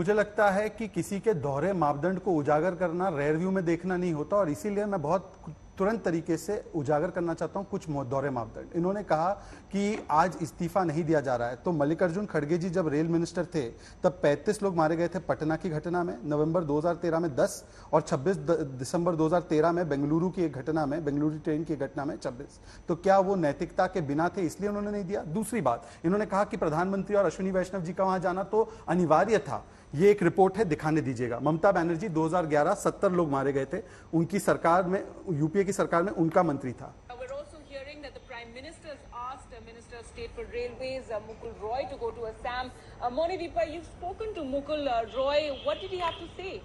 मुझे लगता है कि किसी के दोहरे मापदंड को उजागर करना रेयर व्यू में देखना नहीं होता, और इसीलिए मैं बहुत तुरंत तरीके से उजागर करना चाहता हूं कुछ दोहरे मापदंड। इन्होंने कहा कि आज इस्तीफा नहीं दिया जा रहा है, तो मल्लिकार्जुन खड़गे जी जब रेल मिनिस्टर थे तब 35 लोग मारे गए थे पटना की घटना में, नवंबर 2013 में 10 और 26 दिसंबर 2013 में बेंगलुरु की एक घटना में, बेंगलुरु ट्रेन की घटना में 26। तो क्या वो नैतिकता के बिना थे इसलिए उन्होंने नहीं दिया? दूसरी बात, इन्होंने कहा कि प्रधानमंत्री और अश्विनी वैष्णव जी का वहां जाना तो अनिवार्य था। ये एक रिपोर्ट है, दिखाने दीजिएगा। ममता बनर्जी 2011 70 लोग मारे गए थे, उनकी सरकार में, यूपीए की सरकार में उनका मंत्री था। State for Railways, Mukul Roy, to go to Assam. Monideepa, you've spoken to Mukul Roy. What did he have to say?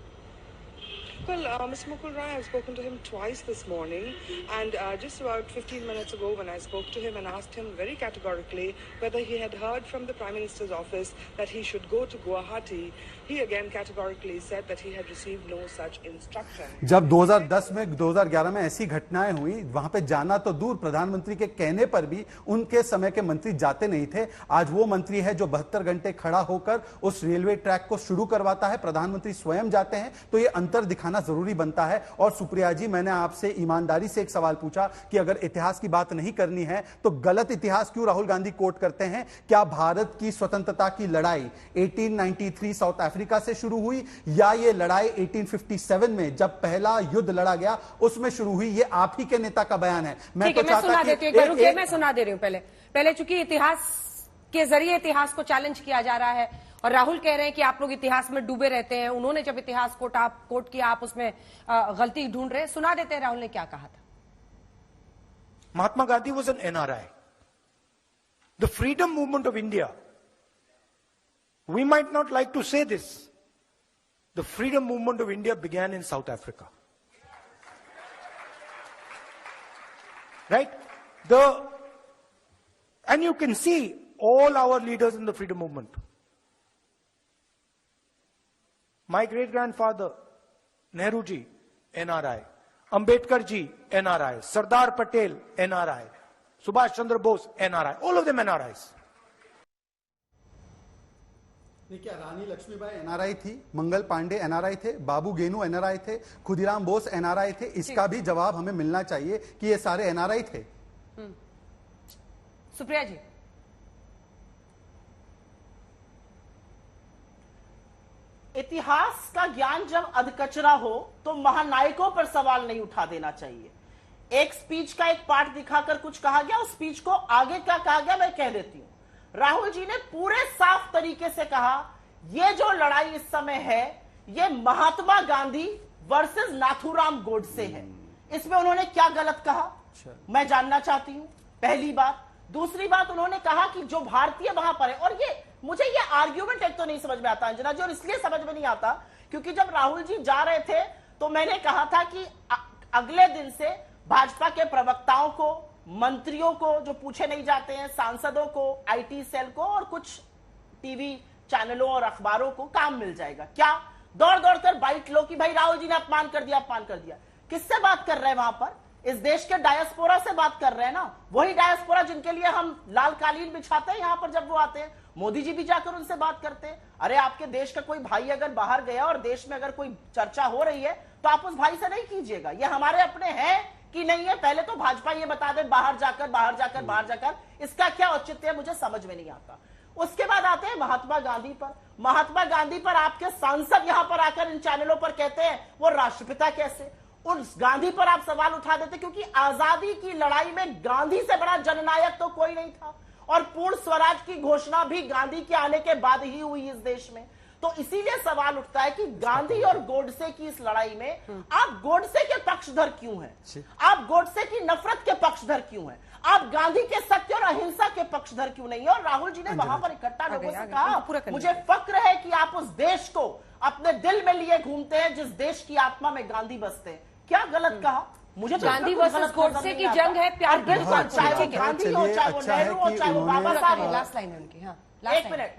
Well, Mr. Mukul Roy, I've spoken to him twice this morning, and just about 15 minutes ago when I spoke to him and asked him very categorically whether he had heard from the Prime Minister's office that he should go to Guwahati, he again categorically said that he had received no such instruction. जब 2010 में 2011 में ऐसी घटनाएं हुई, वहां पे जाना तो दूर, प्रधानमंत्री के कहने पर भी उनके समय के मंत्री जाते नहीं थे। आज वो मंत्री है जो 72 घंटे खड़ा होकर उस रेलवे ट्रैक को शुरू करवाता है, प्रधानमंत्री स्वयं जाते हैं। तो ये अंतर दिखाना जरूरी बनता है। और सुप्रिया जी, मैंने आपसे ईमानदारी से एक सवाल पूछा कि अगर इतिहास की बात नहीं करनी है तो गलत इतिहास क्यों राहुल गांधी कोट करते हैं? क्या भारत की स्वतंत्रता की लड़ाई 1893 साउथ अफ्रीका से शुरू हुई, या ये लड़ाई 1857 में जब पहला युद्ध लड़ा गया उसमें शुरू हुई? ये आप ही के नेता का बयान है। मैं सुना देती हूं, मैं सुना दे रही हूं। पहले चूंकि इतिहास के जरिए इतिहास को चैलेंज किया जा रहा है और राहुल कह रहे हैं कि आप लोग इतिहास में डूबे रहते हैं, उन्होंने जब इतिहास कोट किया आप उसमें गलती ढूंढ रहे हैं। सुना देते हैं राहुल ने क्या कहा था। Mahatma Gandhi was an NRI. The freedom movement of India, we might not like to say this, the freedom movement of India began in South Africa. Right? And you can see all our leaders in the freedom movement. My great-grandfather, Nehru ji, NRI. Ambedkar ji, NRI. Sardar Patel, NRI. Subhash Chandra Bose, NRI. All of them NRIs. देखिए, रानी Lakshmibai NRI थी, Mangal Pandey NRI थे, Babu Genu NRI थे, Khudiram Bose NRI थे। इसका भी जवाब हमें मिलना चाहिए कि ये सारे एनआरआई थे। सुप्रिया जी, इतिहास का ज्ञान जब अधकचरा हो तो महानायकों पर सवाल नहीं उठा देना चाहिए। एक स्पीच का एक पार्ट दिखाकर कुछ कहा गया, उस स्पीच को आगे क्या कहा गया मैं कह देती हूं। राहुल जी ने पूरे साफ तरीके से कहा ये जो लड़ाई इस समय है ये महात्मा गांधी वर्सेस नाथूराम गोडसे है। इसमें उन्होंने क्या गलत कहा मैं जानना चाहती हूं, पहली बात। दूसरी बात, उन्होंने कहा कि जो भारतीय वहां पर है, और ये मुझे ये आर्ग्यूमेंट एक तो नहीं समझ में आता अंजना जी, और इसलिए समझ में नहीं आता क्योंकि जब राहुल जी जा रहे थे तो मैंने कहा था कि अगले दिन से भाजपा के प्रवक्ताओं को, मंत्रियों को जो पूछे नहीं जाते हैं, सांसदों को, आईटी सेल को और कुछ टीवी चैनलों और अखबारों को काम मिल जाएगा। क्या दौड़ दौड़ कर बाइट लो कि भाई राहुल जी ने अपमान कर दिया, अपमान कर दिया। किससे बात कर रहे हैं वहां पर? इस देश के डायस्पोरा से बात कर रहे हैं ना, वही डायस्पोरा जिनके लिए हम लाल कालीन बिछाते हैं यहां पर जब वो आते हैं। मोदी जी भी जाकर उनसे बात करते हैं। अरे आपके देश का कोई भाई अगर बाहर गया और देश में अगर कोई चर्चा हो रही है तो आप उस भाई से नहीं कीजिएगा। ये हमारे अपने हैं कि नहीं है, पहले तो भाजपा ये बता दे। बाहर जाकर इसका क्या औचित्य है मुझे समझ में नहीं आता। उसके बाद आते हैं महात्मा गांधी पर। महात्मा गांधी पर आपके सांसद यहां पर आकर इन चैनलों पर कहते हैं वो राष्ट्रपिता कैसे। उस गांधी पर आप सवाल उठा देते क्योंकि आजादी की लड़ाई में गांधी से बड़ा जननायक तो कोई नहीं था, और पूर्ण स्वराज की घोषणा भी गांधी के आने के बाद ही हुई इस देश में। तो इसीलिए सवाल उठता है कि गांधी और गोडसे की इस लड़ाई में आप गोडसे के पक्षधर क्यों हैं? आप गोडसे की नफरत के पक्षधर क्यों हैं? आप गांधी के सत्य और अहिंसा के पक्षधर क्यों नहीं है? और राहुल जी ने वहां पर इकट्ठा लोगों से कहा मुझे फक्र है कि आप उस देश को अपने दिल में लिए घूमते हैं जिस देश की आत्मा में गांधी बसते हैं। क्या गलत कहा? मुझे गांधी वर्सेस गोडसे की जंग है, प्यार की। चाहे वो गांधी हो, चाहे वो नेहरू हो, चाहे वो बाबा साहब हो। लास्ट लाइन है उनकी। हाँ, एक मिनट।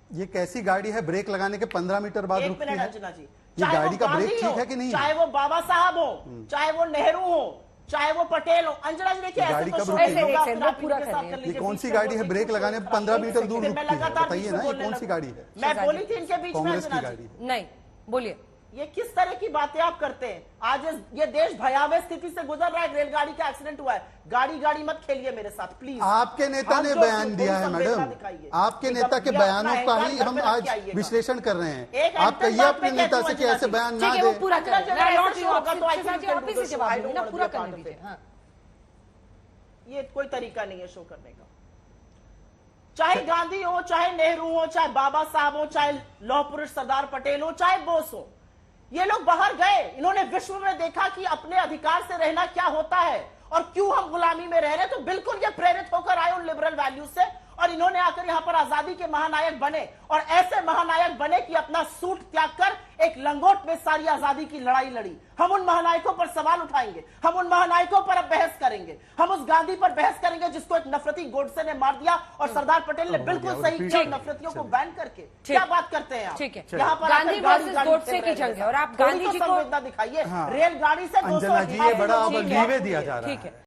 ये कैसी गाड़ी है ब्रेक लगाने के 15 मीटर बाद रुकती है? अंजना जी, ये गाड़ी का ब्रेक ठीक है कि नहीं? चाहे वो बाबा साहब हो, चाहे वो नेहरू हो, चाहे वो पटेल हो। अंजना जी देखिए, ऐसे गाड़ी तो कब शो रुकी? नहीं होगा, ऐसे फिर वो आप पूरा इनके कर साथ रही कर है। ये लीजिए, कौन बीच सी में गाड़ी है? बोलने ब्रेक की लगाने जरूरत 15 नहीं। मीटर दूर फिर मैं रुकती है, लगातार बताइए बीच ना में ये बोलने कौन सी लगूं। गाड़ी है? मैं शोभा बोली जी। थी इनके बीच में कांग्रेस अंजना की जी। गाड़ी है। नहीं, बोलिए। ये किस तरह की बातें आप करते हैं? आज ये देश भयावह स्थिति से गुजर रहा है, रेलगाड़ी का एक्सीडेंट हुआ है, गाड़ी मत खेलिए मेरे साथ प्लीज। आपके नेता ने बयान दिया है मैडम, आपके नेता के बयानों का ही हम आज विश्लेषण कर रहे हैं। आप कहिए अपने नेता से कि ऐसे बयान ना ठीक है, वो दें। पूरा अंजना जी, करें। अगर मैं लौट ऐसा रही शो हूँ, होगा तो I Shiv Sena think ji you can वापस do से the show. जवाब I देंगे don't ना, want to पूरा be a part करने of दीजिए। it. हाँ, ये कोई तरीका नहीं है शो करने का। चाहे गांधी हो, चाहे नेहरू हो, चाहे बाबा साहब हो, चाहे लौह पुरुष सरदार पटेल हो, चाहे बोस हो, ये लोग बाहर गए, इन्होंने विश्व में देखा कि अपने अधिकार से रहना क्या होता है और क्यों हम गुलामी में रह रहे हैं। तो बिल्कुल ये प्रेरित होकर आए उन लिबरल वैल्यूज से और इन्होंने आकर यहां पर आजादी के महानायक बने और ऐसे महानायक बने कि अपना सूट त्याग कर एक लंगोट में सारी आजादी की लड़ाई लड़ी। हम उन महानायकों पर सवाल उठाएंगे, हम उन महानायकों पर अब बहस करेंगे, हम उस गांधी पर बहस करेंगे जिसको एक नफरती गोडसे ने मार दिया और सरदार पटेल ने बिल्कुल सही किया नफरतियों को बैन करके। क्या बात करते हैं आप? ठीक है। यहाँ पर गांधी आकर वर्सेस गोडसे की जंग है और आप थोड़ी गांधी तो जी को संवेदना दिखाइए। रेलगाड़ी से 200 अंजना जी, ये बड़ा अब लीवे दिया जा रहा है। ठीक है।